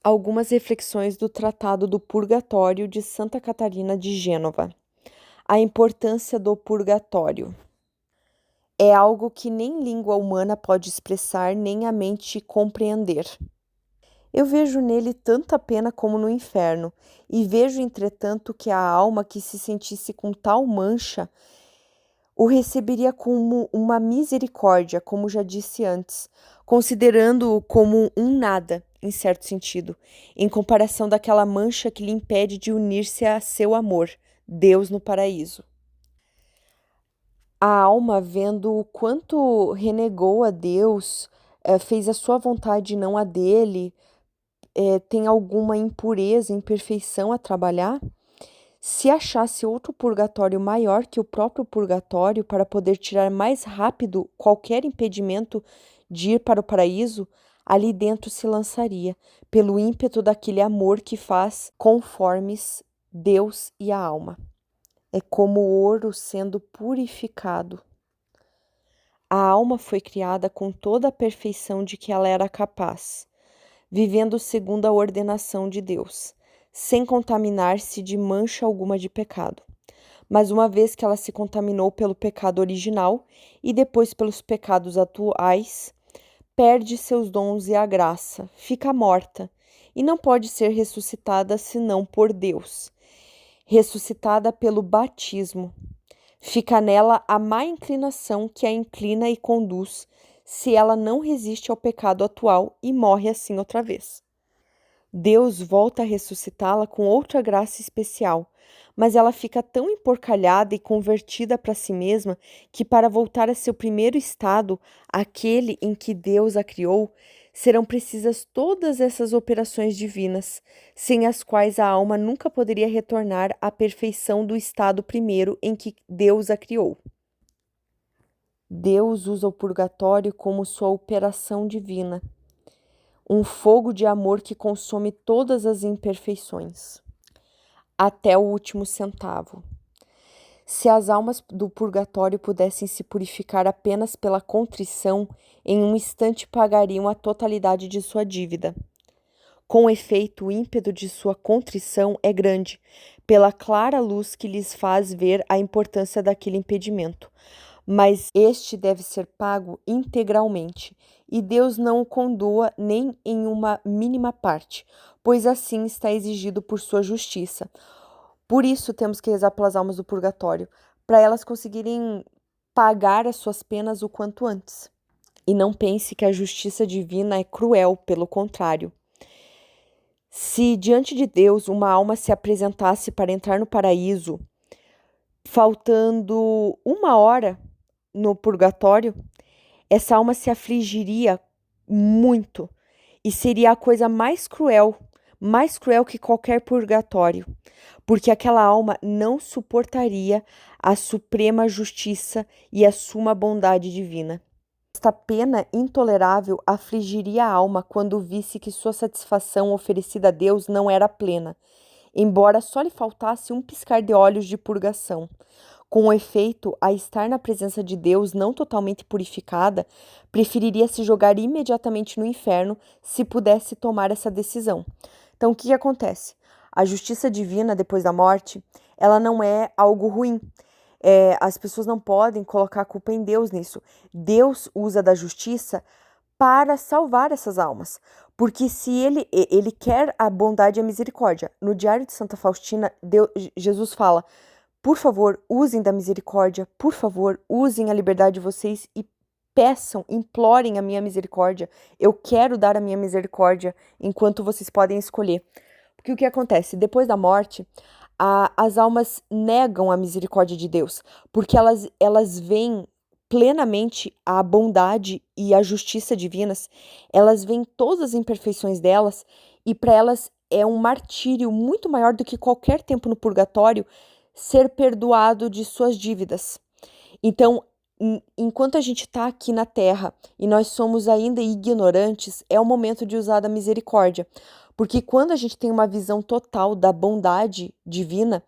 Algumas reflexões do Tratado do Purgatório de Santa Catarina de Gênova. A importância do purgatório. É algo que nem língua humana pode expressar, nem a mente compreender. Eu vejo nele tanta pena como no inferno, e vejo, entretanto, que a alma que se sentisse com tal mancha o receberia como uma misericórdia, como já disse antes, considerando-o como um nada, em certo sentido, em comparação daquela mancha que lhe impede de unir-se a seu amor, Deus no paraíso. A alma, vendo o quanto renegou a Deus, fez a sua vontade e não a dele, tem alguma impureza, imperfeição a trabalhar? Se achasse outro purgatório maior que o próprio purgatório para poder tirar mais rápido qualquer impedimento de ir para o paraíso, ali dentro se lançaria, pelo ímpeto daquele amor que faz conformes Deus e a alma. É como o ouro sendo purificado. A alma foi criada com toda a perfeição de que ela era capaz, vivendo segundo a ordenação de Deus, sem contaminar-se de mancha alguma de pecado. Mas uma vez que ela se contaminou pelo pecado original e depois pelos pecados atuais, perde seus dons e a graça, fica morta e não pode ser ressuscitada senão por Deus. Ressuscitada pelo batismo. Fica nela a má inclinação que a inclina e conduz, se ela não resiste ao pecado atual e morre assim outra vez. Deus volta a ressuscitá-la com outra graça especial, mas ela fica tão emporcalhada e convertida para si mesma que, para voltar a seu primeiro estado, aquele em que Deus a criou, serão precisas todas essas operações divinas, sem as quais a alma nunca poderia retornar à perfeição do estado primeiro em que Deus a criou. Deus usa o purgatório como sua operação divina, um fogo de amor que consome todas as imperfeições, até o último centavo. Se as almas do purgatório pudessem se purificar apenas pela contrição, em um instante pagariam a totalidade de sua dívida. Com efeito, o ímpeto de sua contrição é grande, pela clara luz que lhes faz ver a importância daquele impedimento. Mas este deve ser pago integralmente, e Deus não o condoa nem em uma mínima parte, pois assim está exigido por sua justiça. Por isso temos que rezar pelas almas do purgatório, para elas conseguirem pagar as suas penas o quanto antes. E não pense que a justiça divina é cruel, pelo contrário. Se diante de Deus uma alma se apresentasse para entrar no paraíso, faltando 1 hora no purgatório, essa alma se afligiria muito e seria a coisa mais cruel que qualquer purgatório, porque aquela alma não suportaria a suprema justiça e a suma bondade divina. Esta pena intolerável afligiria a alma quando visse que sua satisfação oferecida a Deus não era plena, embora só lhe faltasse um piscar de olhos de purgação. Com efeito, a estar na presença de Deus não totalmente purificada, preferiria se jogar imediatamente no inferno se pudesse tomar essa decisão. Então, o que acontece? A justiça divina depois da morte, ela não é algo ruim. As pessoas não podem colocar a culpa em Deus nisso. Deus usa da justiça para salvar essas almas. Porque se ele quer a bondade e a misericórdia. No Diário de Santa Faustina, Jesus fala: por favor, usem da misericórdia, por favor, usem a liberdade de vocês e peçam, implorem a minha misericórdia. Eu quero dar a minha misericórdia enquanto vocês podem escolher. Porque o que acontece? Depois da morte, as almas negam a misericórdia de Deus, porque elas veem plenamente a bondade e a justiça divinas, elas veem todas as imperfeições delas, e para elas é um martírio muito maior do que qualquer tempo no purgatório ser perdoado de suas dívidas. Então, enquanto a gente está aqui na Terra e nós somos ainda ignorantes, é o momento de usar da misericórdia. Porque quando a gente tem uma visão total da bondade divina,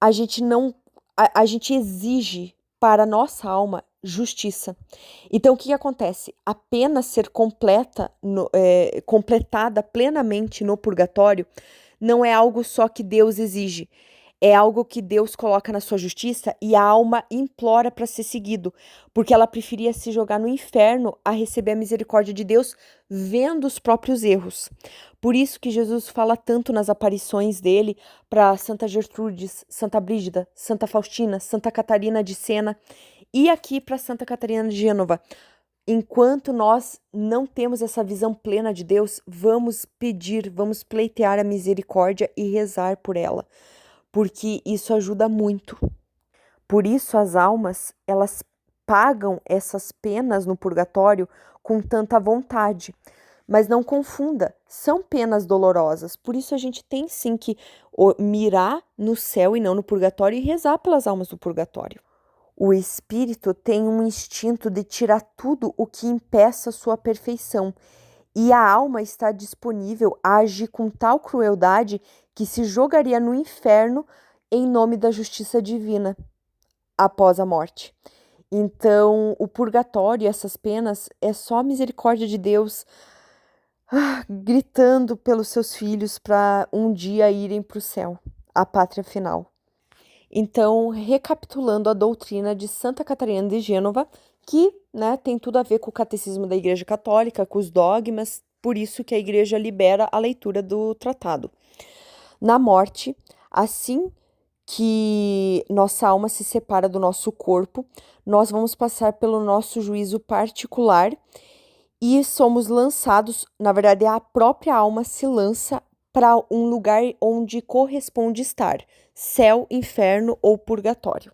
a gente não, a gente exige para a nossa alma justiça. Então, o que acontece? A pena ser completada plenamente no purgatório não é algo só que Deus exige, é algo que Deus coloca na sua justiça e a alma implora para ser seguido, porque ela preferia se jogar no inferno a receber a misericórdia de Deus vendo os próprios erros. Por isso que Jesus fala tanto nas aparições dele para Santa Gertrudes, Santa Brígida, Santa Faustina, Santa Catarina de Sena e aqui para Santa Catarina de Gênova. Enquanto nós não temos essa visão plena de Deus, vamos pedir, vamos pleitear a misericórdia e rezar por ela, porque isso ajuda muito. Por isso as almas, elas pagam essas penas no purgatório com tanta vontade. Mas não confunda, são penas dolorosas. Por isso a gente tem sim que mirar no céu e não no purgatório e rezar pelas almas do purgatório. O espírito tem um instinto de tirar tudo o que impeça sua perfeição, e a alma está disponível a agir com tal crueldade que se jogaria no inferno em nome da justiça divina após a morte. Então, o purgatório, essas penas, é só a misericórdia de Deus gritando pelos seus filhos para um dia irem para o céu, a pátria final. Então, recapitulando a doutrina de Santa Catarina de Gênova, que tem tudo a ver com o catecismo da Igreja Católica, com os dogmas, por isso que a Igreja libera a leitura do tratado. Na morte, assim que nossa alma se separa do nosso corpo, nós vamos passar pelo nosso juízo particular e somos lançados, na verdade, a própria alma se lança para um lugar onde corresponde estar, céu, inferno ou purgatório.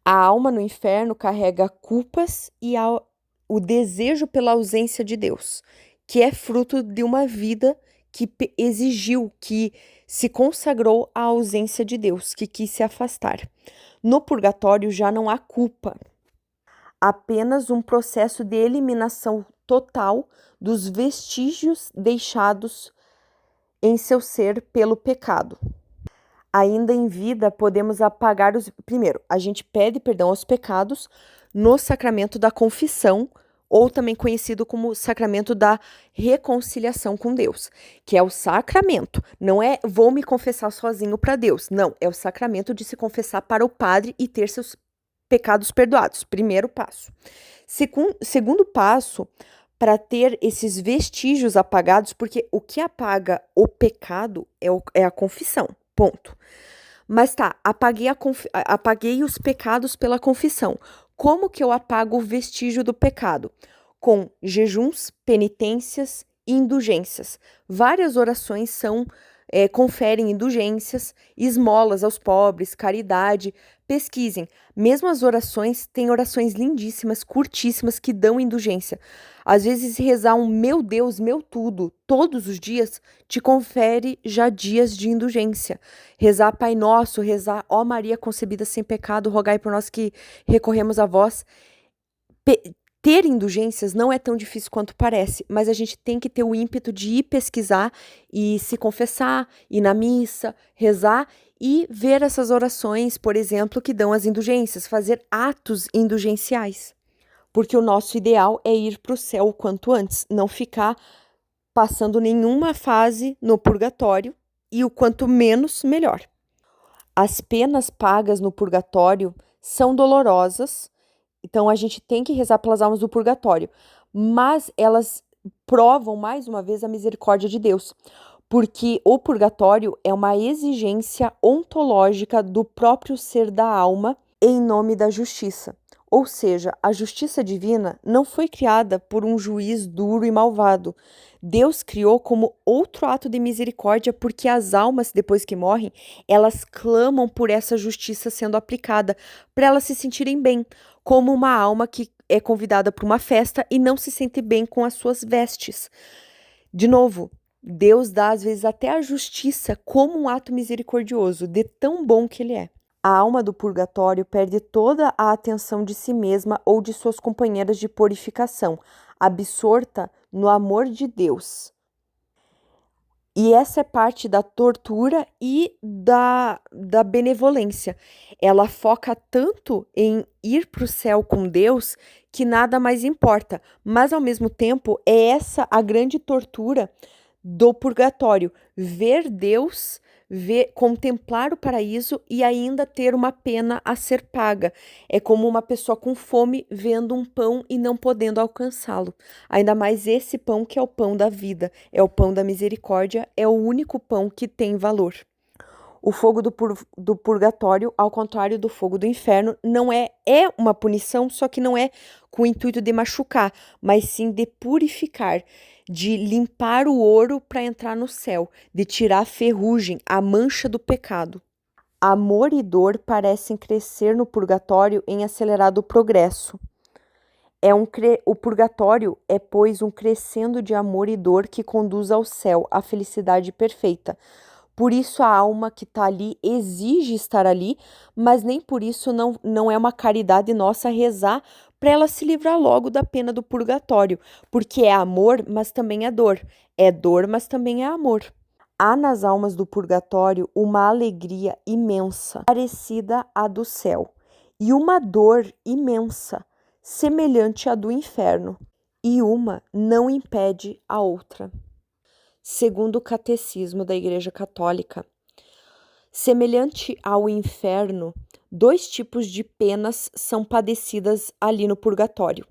A alma no inferno carrega culpas e o desejo pela ausência de Deus, que é fruto de uma vida que exigiu, que se consagrou à ausência de Deus, que quis se afastar. No purgatório já não há culpa, apenas um processo de eliminação total dos vestígios deixados em seu ser pelo pecado. Ainda em vida, podemos apagar Primeiro, a gente pede perdão aos pecados no sacramento da confissão, ou também conhecido como sacramento da reconciliação com Deus, que é o sacramento. Não é vou me confessar sozinho para Deus. Não, é o sacramento de se confessar para o Padre e ter seus pecados perdoados. Primeiro passo. Segundo passo, para ter esses vestígios apagados, porque o que apaga o pecado é a confissão, ponto. Mas tá, apaguei os pecados pela confissão. Como que eu apago o vestígio do pecado? Com jejuns, penitências e indulgências. Várias orações conferem indulgências, esmolas aos pobres, caridade. Pesquisem. Mesmo as orações, tem orações lindíssimas, curtíssimas, que dão indulgência. Às vezes, rezar um meu Deus, meu tudo, todos os dias, te confere já dias de indulgência. Rezar Pai Nosso, rezar Ó Maria concebida sem pecado, rogai por nós que recorremos a vós. Ter indulgências não é tão difícil quanto parece, mas a gente tem que ter o ímpeto de ir pesquisar e se confessar, ir na missa, rezar e ver essas orações, por exemplo, que dão as indulgências, fazer atos indulgenciais. Porque o nosso ideal é ir para o céu o quanto antes, não ficar passando nenhuma fase no purgatório e o quanto menos, melhor. As penas pagas no purgatório são dolorosas, então a gente tem que rezar pelas almas do purgatório, mas elas provam mais uma vez a misericórdia de Deus, porque o purgatório é uma exigência ontológica do próprio ser da alma em nome da justiça. Ou seja, a justiça divina não foi criada por um juiz duro e malvado. Deus criou como outro ato de misericórdia, porque as almas, depois que morrem, elas clamam por essa justiça sendo aplicada, para elas se sentirem bem, como uma alma que é convidada para uma festa e não se sente bem com as suas vestes. De novo, Deus dá às vezes até a justiça como um ato misericordioso, de tão bom que ele é. A alma do purgatório perde toda a atenção de si mesma ou de suas companheiras de purificação, absorta no amor de Deus. E essa é parte da tortura e da benevolência. Ela foca tanto em ir para o céu com Deus que nada mais importa. Mas, ao mesmo tempo, é essa a grande tortura do purgatório: ver Deus, contemplar o paraíso e ainda ter uma pena a ser paga. É como uma pessoa com fome vendo um pão e não podendo alcançá-lo. Ainda mais esse pão que é o pão da vida, é o pão da misericórdia, é o único pão que tem valor. O fogo do purgatório, ao contrário do fogo do inferno, não é uma punição, só que não é com o intuito de machucar, mas sim de purificar, de limpar o ouro para entrar no céu, de tirar a ferrugem, a mancha do pecado. Amor e dor parecem crescer no purgatório em acelerado progresso. O purgatório é, pois, um crescendo de amor e dor que conduz ao céu, à felicidade perfeita. Por isso a alma que está ali exige estar ali, mas nem por isso não é uma caridade nossa rezar para ela se livrar logo da pena do purgatório, porque é amor, mas também é dor. É dor, mas também é amor. Há nas almas do purgatório uma alegria imensa, parecida à do céu, e uma dor imensa, semelhante à do inferno, e uma não impede a outra. Segundo o Catecismo da Igreja Católica, semelhante ao inferno, 2 tipos de penas são padecidas ali no purgatório: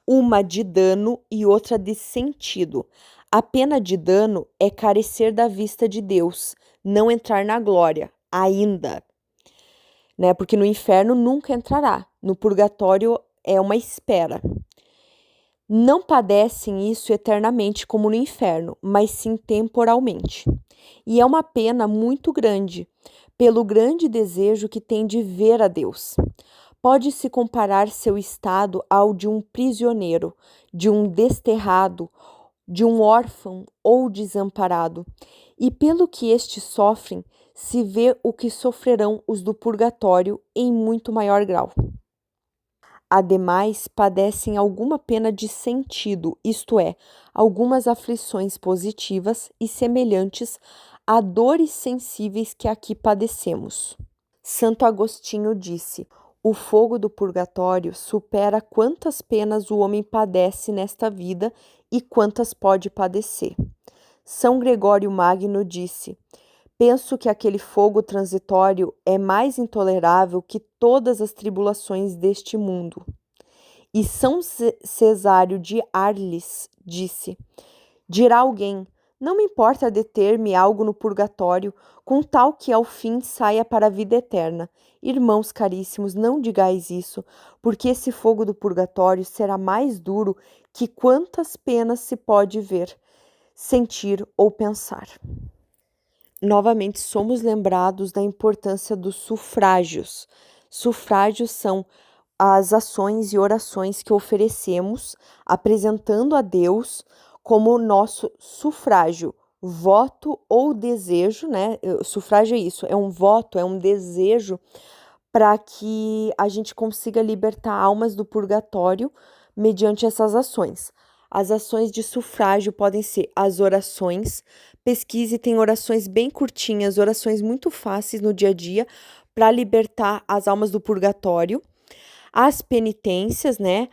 uma de dano e outra de sentido. A pena de dano é carecer da vista de Deus, não entrar na glória, ainda, né? Porque no inferno nunca entrará, no purgatório é uma espera. Não padecem isso eternamente como no inferno, mas sim temporalmente. E é uma pena muito grande, pelo grande desejo que tem de ver a Deus. Pode-se comparar seu estado ao de um prisioneiro, de um desterrado, de um órfão ou desamparado. E pelo que estes sofrem, se vê o que sofrerão os do purgatório em muito maior grau. Ademais, padecem alguma pena de sentido, isto é, algumas aflições positivas e semelhantes a dores sensíveis que aqui padecemos. Santo Agostinho disse: o fogo do purgatório supera quantas penas o homem padece nesta vida e quantas pode padecer. São Gregório Magno disse: penso que aquele fogo transitório é mais intolerável que todas as tribulações deste mundo. E São Cesário de Arles disse: dirá alguém, não me importa deter-me algo no purgatório, com tal que ao fim saia para a vida eterna. Irmãos caríssimos, não digais isso, porque esse fogo do purgatório será mais duro que quantas penas se pode ver, sentir ou pensar. Novamente, somos lembrados da importância dos sufrágios. Sufrágios são as ações e orações que oferecemos, apresentando a Deus como nosso sufrágio, voto ou desejo, né? Sufrágio é isso, é um voto, é um desejo para que a gente consiga libertar almas do purgatório mediante essas ações. As ações de sufrágio podem ser as orações. Pesquise, tem orações bem curtinhas, orações muito fáceis no dia a dia para libertar as almas do purgatório. As penitências, né?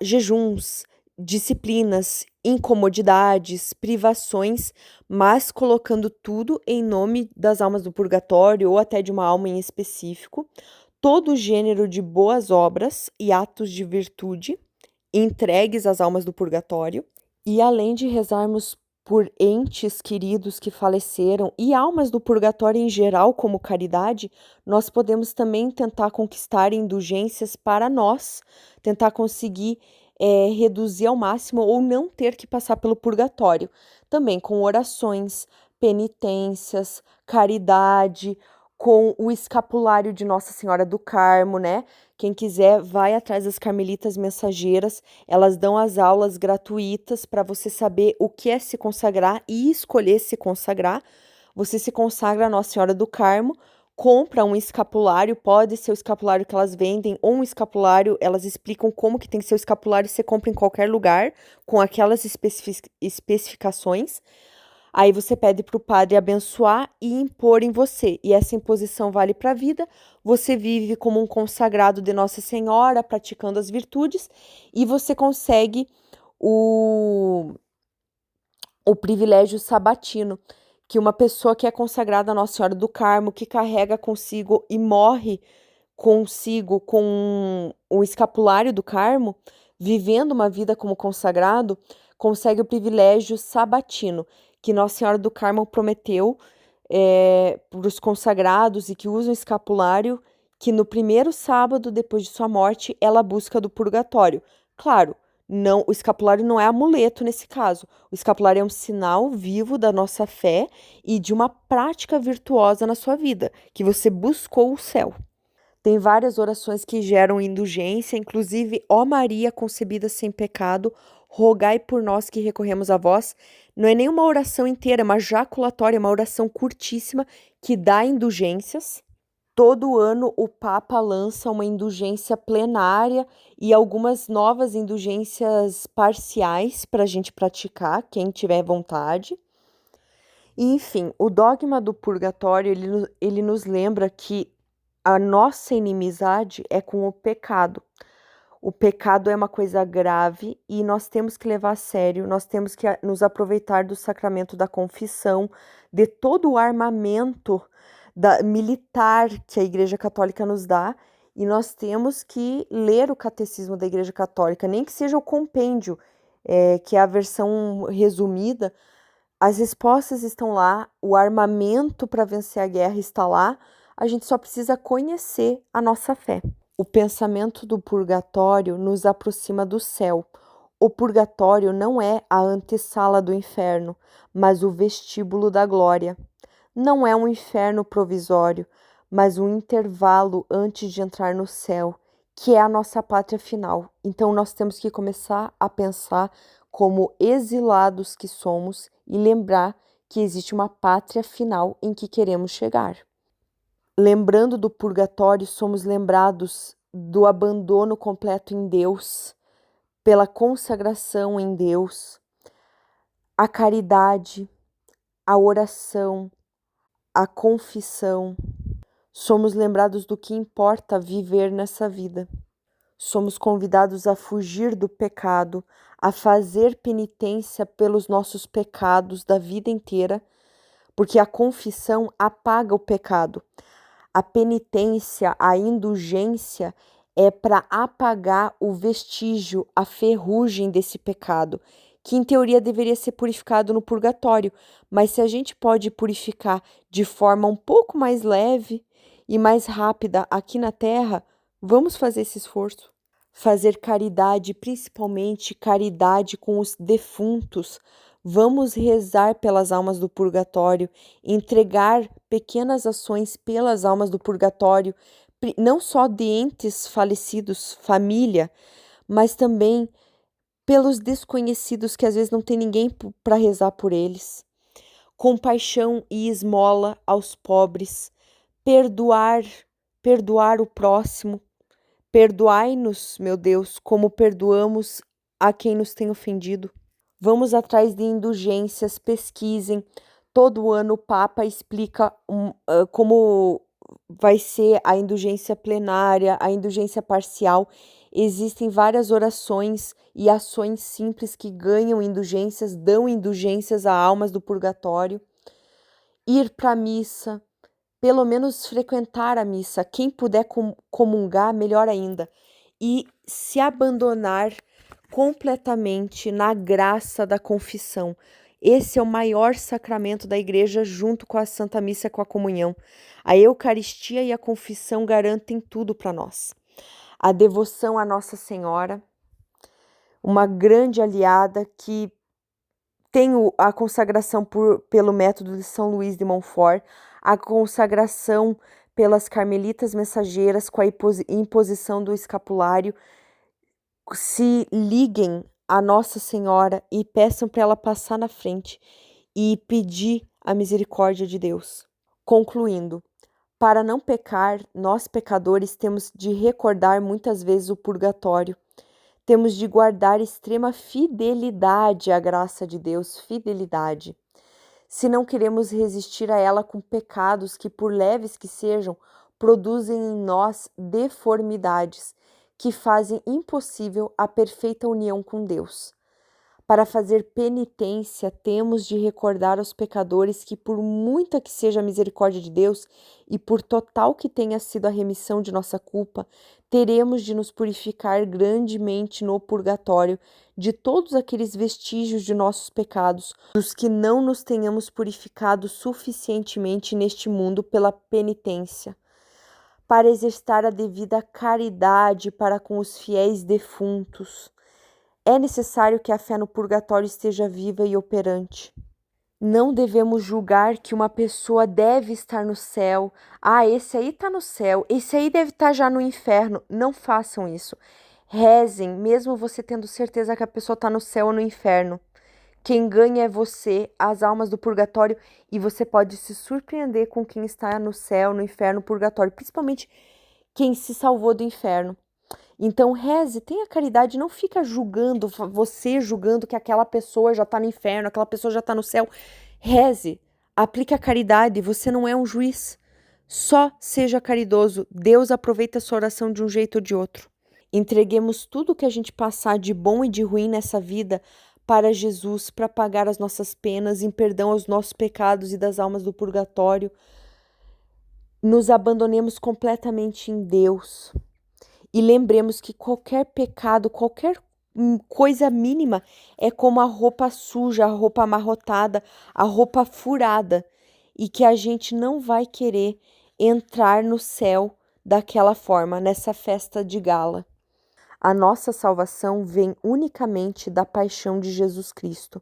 Jejuns, disciplinas, incomodidades, privações, mas colocando tudo em nome das almas do purgatório ou até de uma alma em específico. Todo gênero de boas obras e atos de virtude entregues às almas do purgatório. E além de rezarmos por entes queridos que faleceram e almas do purgatório em geral como caridade, nós podemos também tentar conquistar indulgências para nós, tentar conseguir reduzir ao máximo ou não ter que passar pelo purgatório, também com orações, penitências, caridade, com o escapulário de Nossa Senhora do Carmo, né? Quem quiser, vai atrás das Carmelitas Mensageiras, elas dão as aulas gratuitas para você saber o que é se consagrar e escolher se consagrar. Você se consagra a Nossa Senhora do Carmo, compra um escapulário, pode ser o escapulário que elas vendem, ou um escapulário, elas explicam como que tem que ser o escapulário, você compra em qualquer lugar, com aquelas especificações. Aí você pede para o padre abençoar e impor em você. E essa imposição vale para a vida. Você vive como um consagrado de Nossa Senhora, praticando as virtudes, e você consegue o privilégio sabatino, que uma pessoa que é consagrada a Nossa Senhora do Carmo, que carrega consigo e morre consigo com o escapulário do Carmo, vivendo uma vida como consagrado, consegue o privilégio sabatino, que Nossa Senhora do Carmo prometeu para os consagrados e que usam escapulário, que no primeiro sábado depois de sua morte ela busca do purgatório. Claro, não, o escapulário não é amuleto nesse caso. O escapulário é um sinal vivo da nossa fé e de uma prática virtuosa na sua vida, que você buscou o céu. Tem várias orações que geram indulgência, inclusive, ó Maria concebida sem pecado, rogai por nós que recorremos a vós. Não é nenhuma oração inteira, é uma jaculatória, uma oração curtíssima que dá indulgências. Todo ano o Papa lança uma indulgência plenária e algumas novas indulgências parciais para a gente praticar, quem tiver vontade. E, enfim, o dogma do purgatório, ele nos lembra que a nossa inimizade é com o pecado. O pecado é uma coisa grave e nós temos que levar a sério, nós temos que nos aproveitar do sacramento da confissão, de todo o armamento militar que a Igreja Católica nos dá, e nós temos que ler o catecismo da Igreja Católica, nem que seja o compêndio, que é a versão resumida. As respostas estão lá, o armamento para vencer a guerra está lá, a gente só precisa conhecer a nossa fé. O pensamento do purgatório nos aproxima do céu. O purgatório não é a antessala do inferno, mas o vestíbulo da glória. Não é um inferno provisório, mas um intervalo antes de entrar no céu, que é a nossa pátria final. Então nós temos que começar a pensar como exilados que somos e lembrar que existe uma pátria final em que queremos chegar. Lembrando do purgatório, somos lembrados do abandono completo em Deus, pela consagração em Deus, a caridade, a oração, a confissão. Somos lembrados do que importa viver nessa vida. Somos convidados a fugir do pecado, a fazer penitência pelos nossos pecados da vida inteira, porque a confissão apaga o pecado. A penitência, a indulgência é para apagar o vestígio, a ferrugem desse pecado, que em teoria deveria ser purificado no purgatório, mas se a gente pode purificar de forma um pouco mais leve e mais rápida aqui na Terra, vamos fazer esse esforço. Fazer caridade, principalmente caridade com os defuntos. Vamos rezar pelas almas do purgatório, entregar pequenas ações pelas almas do purgatório, não só de entes falecidos, família, mas também pelos desconhecidos que às vezes não tem ninguém para rezar por eles. Compaixão e esmola aos pobres, perdoar o próximo. Perdoai-nos, meu Deus, como perdoamos a quem nos tem ofendido. Vamos atrás de indulgências, pesquisem. Todo ano o Papa explica como vai ser a indulgência plenária, a indulgência parcial. Existem várias orações e ações simples que ganham indulgências, dão indulgências a almas do purgatório. Ir para a missa, pelo menos frequentar a missa. Quem puder comungar, melhor ainda. E se abandonar completamente na graça da confissão. Esse é o maior sacramento da igreja, junto com a Santa Missa e com a comunhão. A Eucaristia e a confissão garantem tudo para nós. A devoção à Nossa Senhora, uma grande aliada que tem a consagração pelo método de São Luís de Montfort, a consagração pelas carmelitas mensageiras com a imposição do escapulário. Se liguem a Nossa Senhora e peçam para ela passar na frente e pedir a misericórdia de Deus. Concluindo, para não pecar, nós pecadores temos de recordar muitas vezes o purgatório. Temos de guardar extrema fidelidade à graça de Deus, fidelidade. se não queremos resistir a ela com pecados que, por leves que sejam, produzem em nós deformidades que fazem impossível a perfeita união com Deus. Para fazer penitência, temos de recordar aos pecadores que, por muita que seja a misericórdia de Deus e por total que tenha sido a remissão de nossa culpa, teremos de nos purificar grandemente no purgatório de todos aqueles vestígios de nossos pecados, dos que não nos tenhamos purificado suficientemente neste mundo pela penitência, para exercitar a devida caridade para com os fiéis defuntos. É necessário que a fé no purgatório esteja viva e operante. Não devemos julgar que uma pessoa deve estar no céu. Ah, esse aí está no céu, esse aí deve estar já no inferno. Não façam isso. Rezem, mesmo você tendo certeza que a pessoa está no céu ou no inferno. Quem ganha é você, as almas do purgatório, e você pode se surpreender com quem está no céu, no inferno, no purgatório, principalmente quem se salvou do inferno. Então, reze, tenha caridade, não fica julgando, você julgando que aquela pessoa já está no inferno, aquela pessoa já está no céu. Reze, aplique a caridade, você não é um juiz. Só seja caridoso, Deus aproveita a sua oração de um jeito ou de outro. Entreguemos tudo que a gente passar de bom e de ruim nessa vida para Jesus, para pagar as nossas penas, em perdão aos nossos pecados e das almas do purgatório. Nos abandonemos completamente em Deus. E lembremos que qualquer pecado, qualquer coisa mínima é como a roupa suja, a roupa amarrotada, a roupa furada. E que a gente não vai querer entrar no céu daquela forma, nessa festa de gala. A nossa salvação vem unicamente da paixão de Jesus Cristo.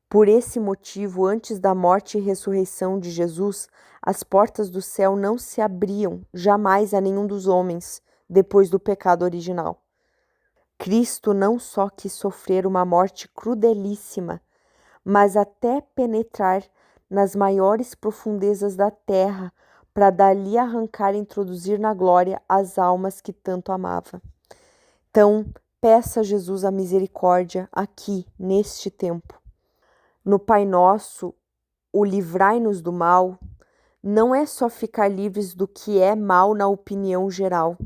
Por esse motivo, antes da morte e ressurreição de Jesus, as portas do céu não se abriam jamais a nenhum dos homens, depois do pecado original. Cristo não só quis sofrer uma morte crudelíssima, mas até penetrar nas maiores profundezas da terra para dali arrancar e introduzir na glória as almas que tanto amava. Então, peça a Jesus a misericórdia aqui, neste tempo. No Pai Nosso, o livrai-nos do mal, não é só ficar livres do que é mal na opinião geral.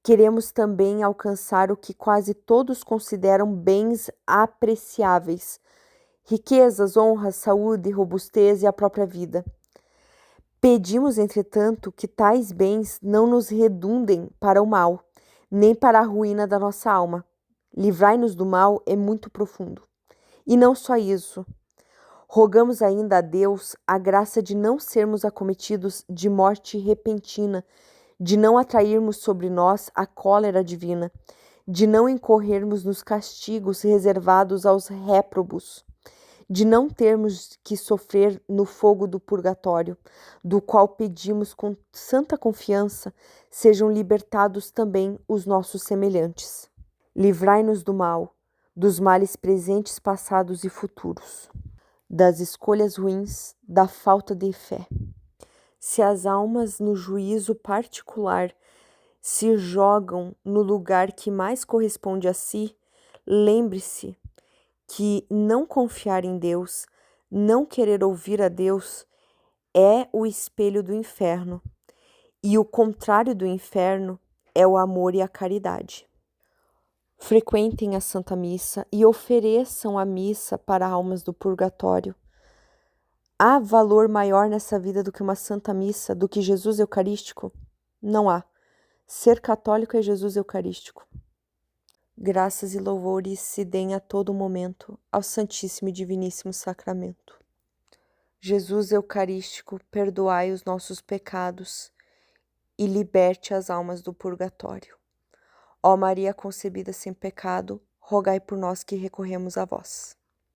Queremos também alcançar o que quase todos consideram bens apreciáveis: riquezas, honra, saúde, robustez e a própria vida. Pedimos, entretanto, que tais bens não nos redundem para o mal, nem para a ruína da nossa alma. Livrai-nos do mal é muito profundo. E não só isso. Rogamos ainda a Deus a graça de não sermos acometidos de morte repentina, de não atrairmos sobre nós a cólera divina, de não incorrermos nos castigos reservados aos réprobos, de não termos que sofrer no fogo do purgatório, do qual pedimos com santa confiança sejam libertados também os nossos semelhantes. Livrai-nos do mal, dos males presentes, passados e futuros, das escolhas ruins, da falta de fé. Se as almas no juízo particular se jogam no lugar que mais corresponde a si, lembre-se que não confiar em Deus, não querer ouvir a Deus, é o espelho do inferno. E o contrário do inferno é o amor e a caridade. Frequentem a Santa Missa e ofereçam a missa para almas do purgatório. Há valor maior nessa vida do que uma Santa Missa, do que Jesus Eucarístico? Não há. Ser católico é Jesus Eucarístico. Graças e louvores se deem a todo momento ao Santíssimo e Diviníssimo Sacramento. Jesus Eucarístico, perdoai os nossos pecados e liberte as almas do purgatório. Ó Maria concebida sem pecado, rogai por nós que recorremos a vós.